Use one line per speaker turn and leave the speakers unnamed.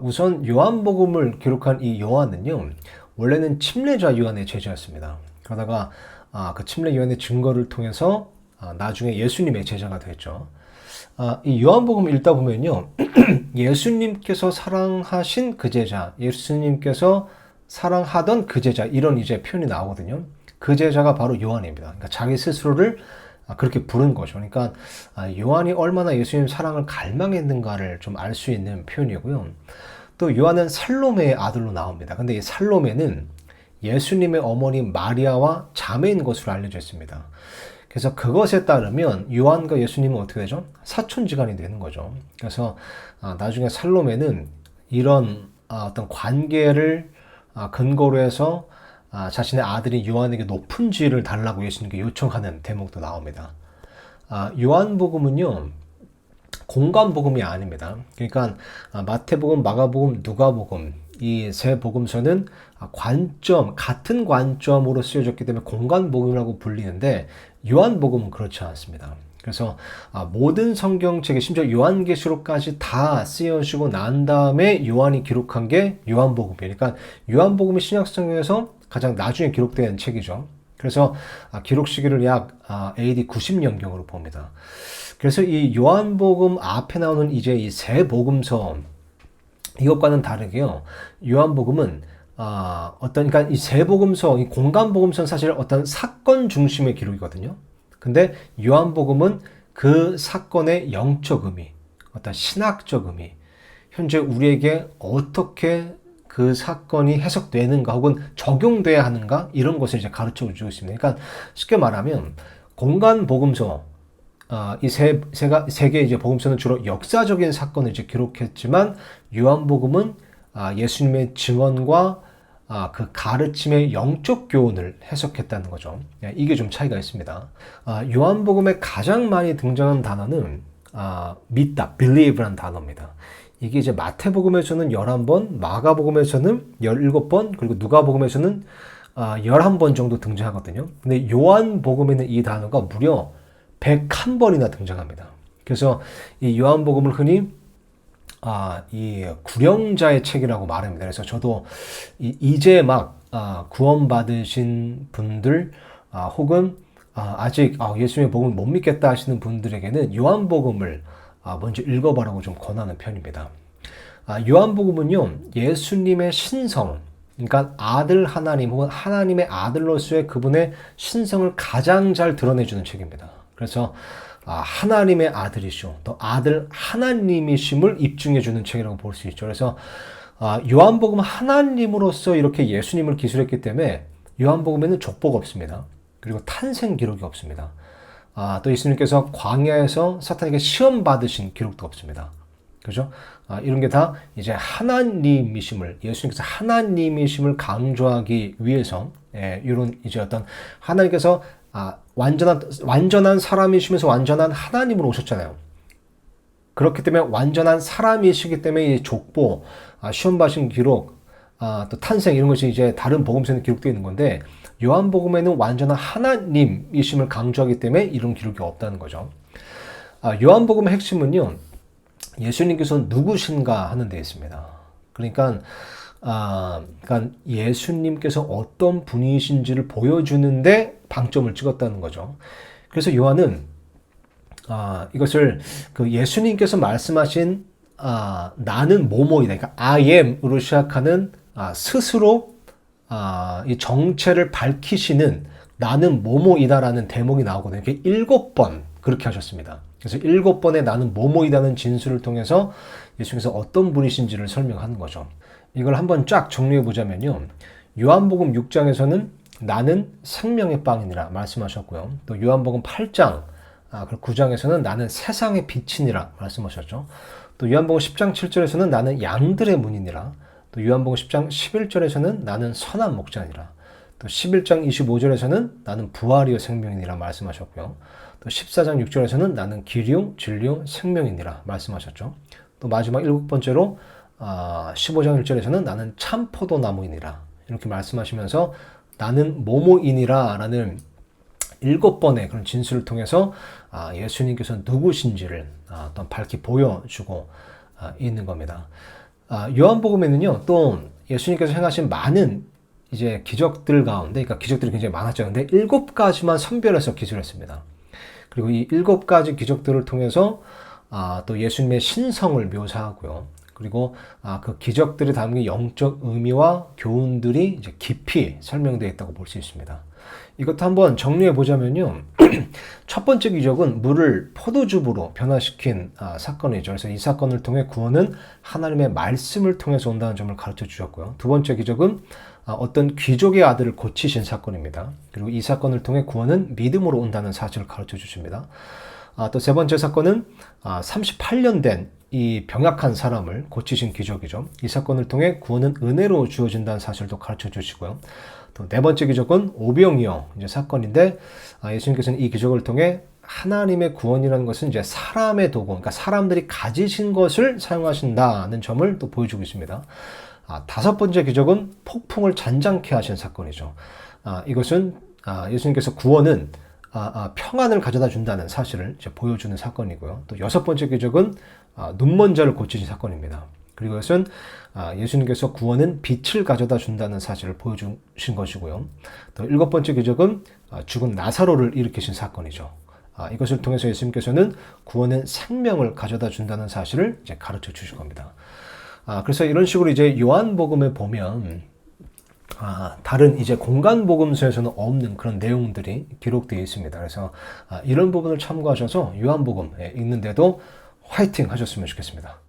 우선 요한복음을 기록한 이 요한은요, 원래는 침례자 요한의 제자였습니다. 그러다가 그 침례 요한의 증거를 통해서 나중에 예수님의 제자가 됐죠. 이 요한복음 읽다 보면요, 예수님께서 사랑하신 그 제자, 예수님께서 사랑하던 그 제자, 이런 이제 표현이 나오거든요. 그 제자가 바로 요한입니다. 그러니까 자기 스스로를 그렇게 부른 거죠. 그러니까 요한이 얼마나 예수님 사랑을 갈망했는가를 좀 알 수 있는 표현이고요. 또 요한은 살로메의 아들로 나옵니다. 근데 이 살로메는 예수님의 어머니 마리아와 자매인 것으로 알려져 있습니다. 그래서 그것에 따르면 요한과 예수님은 어떻게 되죠? 사촌지간이 되는 거죠. 그래서 나중에 살로메는 이런 어떤 관계를 근거로 해서 자신의 아들인 요한에게 높은 지위를 달라고 예수님께 요청하는 대목도 나옵니다. 요한복음은요, 공관복음이 아닙니다. 그러니까 마태복음, 마가복음, 누가복음 이 세 복음서는 같은 관점으로 쓰여졌기 때문에 공관복음이라고 불리는데 요한복음은 그렇지 않습니다. 그래서 모든 성경책에 심지어 요한계시록까지 다 쓰여지고 난 다음에 요한이 기록한 게 요한복음이에요. 그러니까 요한복음이 신약성경에서 가장 나중에 기록된 책이죠. 그래서 기록 시기를 약 AD 90년경으로 봅니다. 그래서 이 요한복음 앞에 나오는 이제 이 세 복음서, 이것과는 다르게요, 요한복음은 그러니까 이 세 복음서, 이 공간 복음서는 사실 어떤 사건 중심의 기록이거든요. 근데 요한복음은 그 사건의 영적 의미, 어떤 신학적 의미, 현재 우리에게 어떻게 그 사건이 해석되는가 혹은 적용돼야 하는가, 이런 것을 이제 가르쳐 주고 있습니다. 그러니까 쉽게 말하면 공간 복음서, 이 세 개의 이제 복음서는 주로 역사적인 사건을 이제 기록했지만 요한복음은 예수님의 증언과 그 가르침의 영적 교훈을 해석했다는 거죠. 이게 좀 차이가 있습니다. 요한복음에 가장 많이 등장하는 단어는 믿다, believe라는 단어입니다. 이게 이제 마태복음에서는 11번, 마가복음에서는 17번, 그리고 누가복음에서는 11번 정도 등장하거든요. 근데 요한복음에는 이 단어가 무려 101번이나 등장합니다. 그래서 이 요한복음을 흔히 이 구령자의 책이라고 말합니다. 그래서 저도 이제 막 구원받으신 분들, 혹은 아직 예수님의 복음을 못 믿겠다 하시는 분들에게는 요한복음을 먼저 읽어보라고 좀 권하는 편입니다. 요한복음은요, 예수님의 신성, 그러니까 아들 하나님 혹은 하나님의 아들로서의 그분의 신성을 가장 잘 드러내주는 책입니다. 그래서 하나님의 아들이시오, 또 아들 하나님이심을 입증해주는 책이라고 볼 수 있죠. 그래서 요한복음은 하나님으로서 이렇게 예수님을 기술했기 때문에 요한복음에는 족보가 없습니다. 그리고 탄생 기록이 없습니다. 또 예수님께서 광야에서 사탄에게 시험 받으신 기록도 없습니다. 그죠? 이런 게 다 이제 하나님이심을, 예수님께서 하나님이심을 강조하기 위해서, 이런 이제 어떤 하나님께서 완전한 사람이시면서 완전한 하나님으로 오셨잖아요. 그렇기 때문에 완전한 사람이시기 때문에 이 족보, 시험 받으신 기록, 또 탄생, 이런 것이 이제 다른 복음서에는 기록되어 있는 건데, 요한복음에는 완전한 하나님이심을 강조하기 때문에 이런 기록이 없다는 거죠. 요한복음의 핵심은요, 예수님께서 누구신가 하는 데 있습니다. 그러니까 예수님께서 어떤 분이신지를 보여주는데 방점을 찍었다는 거죠. 그래서 요한은 이것을 그 예수님께서 말씀하신 나는 뭐뭐이다, 그러니까 I am으로 시작하는 스스로 이 정체를 밝히시는 나는 뭐뭐이다라는 대목이 나오거든요. 이렇게 7번 그렇게 하셨습니다. 그래서 7번의 나는 뭐뭐이다는 진술을 통해서 예수님께서 어떤 분이신지를 설명하는 거죠. 이걸 한번 쫙 정리해 보자면요, 요한복음 6장에서는 나는 생명의 빵이니라 말씀하셨고요. 또 요한복음 8장, 9장에서는 나는 세상의 빛이니라 말씀하셨죠. 또 요한복음 10장 7절에서는 나는 양들의 문이니라. 또 요한복음 10장 11절에서는 나는 선한 목자니라. 또 11장 25절에서는 나는 부활이요 생명이니라 말씀하셨고요. 또 14장 6절에서는 나는 길이요 진리요 생명이니라 말씀하셨죠. 또 마지막 7번째로 15장 1절에서는 나는 참 포도나무이니라 이렇게 말씀하시면서 나는 뭐뭐이니라 라는 7번의 그런 진술을 통해서 예수님께서 누구신지를 또 밝히 보여주고 있는 겁니다. 요한복음에는요, 또 예수님께서 행하신 많은 이제 기적들 가운데, 그러니까 기적들이 굉장히 많았죠. 근데 7가지만 선별해서 기술했습니다. 그리고 이 7가지 기적들을 통해서 또 예수님의 신성을 묘사하고요. 그리고 그 기적들이 담긴 영적 의미와 교훈들이 이제 깊이 설명되어 있다고 볼 수 있습니다. 이것도 한번 정리해 보자면요. 첫 번째 기적은 물을 포도즙으로 변화시킨 사건이죠. 그래서 이 사건을 통해 구원은 하나님의 말씀을 통해서 온다는 점을 가르쳐 주셨고요. 두 번째 기적은 어떤 귀족의 아들을 고치신 사건입니다. 그리고 이 사건을 통해 구원은 믿음으로 온다는 사실을 가르쳐 주십니다. 또 세 번째 사건은 38년 된 이 병약한 사람을 고치신 기적이죠. 이 사건을 통해 구원은 은혜로 주어진다는 사실도 가르쳐 주시고요. 또 네 번째 기적은 오병이어 이제 사건인데 예수님께서는 이 기적을 통해 하나님의 구원이라는 것은 이제 사람의 도구, 그러니까 사람들이 가지신 것을 사용하신다는 점을 또 보여주고 있습니다. 다섯 번째 기적은 폭풍을 잔잔케 하신 사건이죠. 이것은 예수님께서 구원은 평안을 가져다 준다는 사실을 이제 보여주는 사건이고요. 또 여섯 번째 기적은 눈먼 자를 고치신 사건입니다. 그리고 이것은 예수님께서 구원은 빛을 가져다 준다는 사실을 보여주신 것이고요. 또 일곱 번째 기적은 죽은 나사로를 일으키신 사건이죠. 이것을 통해서 예수님께서는 구원은 생명을 가져다 준다는 사실을 이제 가르쳐 주실 겁니다. 그래서 이런 식으로 이제 요한복음에 보면 다른 이제 공간복음서에서는 없는 그런 내용들이 기록되어 있습니다. 그래서 이런 부분을 참고하셔서 요한복음 읽는데도 화이팅 하셨으면 좋겠습니다.